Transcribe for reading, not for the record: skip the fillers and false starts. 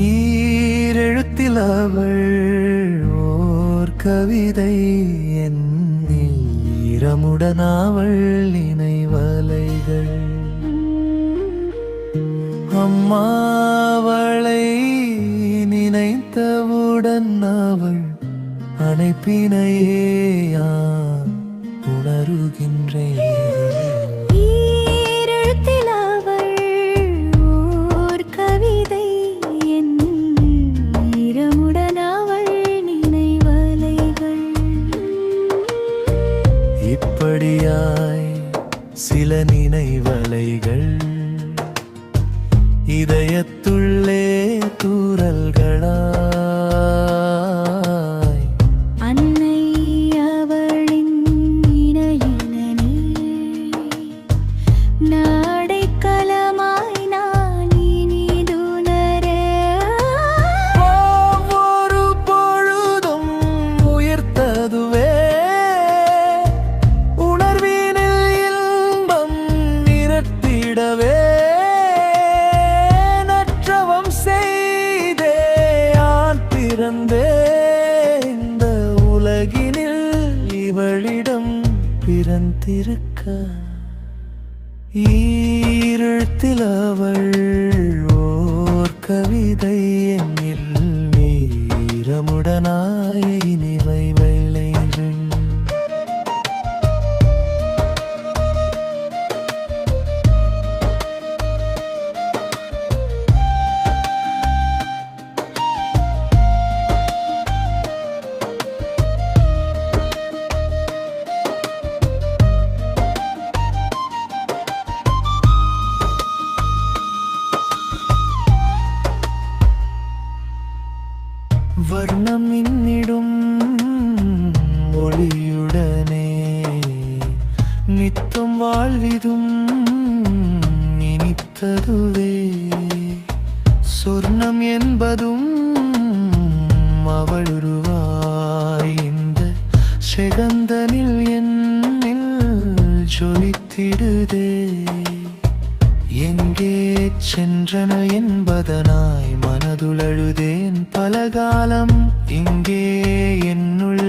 ஈரெழுத்தில் அவள் ஓர் கவிதை, என்னில் ஈரமுடன் அவள் நினைவலைகள். அம்மாவளை நினைத்தவுடன் அவள் அணைப்பினையே உணருகின்றேன். இப்படியாய் சில நினைவலைகள் இதயத்துள்ளே தூறல்களாய். அன்னை அவளின் இணையினே நாடைக்கலமாய் நான் இனிதுணர. ஒவ்வொரு பொழுதும் உயிர்த்ததுவே நற்றவம் செய்தே ஆண் பிறந்தே இந்த உலகினில் இவளிடம் பிறந்திருக்க. ஈரெழுத்தில் அவள் ஓர் கவிதை, என்னில் ஈரமுடனாய் நிவை வெள்ளைகள். வர்ணம் இன்னிடும் ஒளியுடனே நித்தம் வாழ்விதும் இனித்ததுவே. சொர்ணம் என்பதும் அவள் உருவாய் இந்த செகந்தனில் என்னில் ஜொலித்திடுதே. எங்கே சென்றன என்பதனாய் மனதுளழுதேன் பலகாலம். இங்கே என்னுள்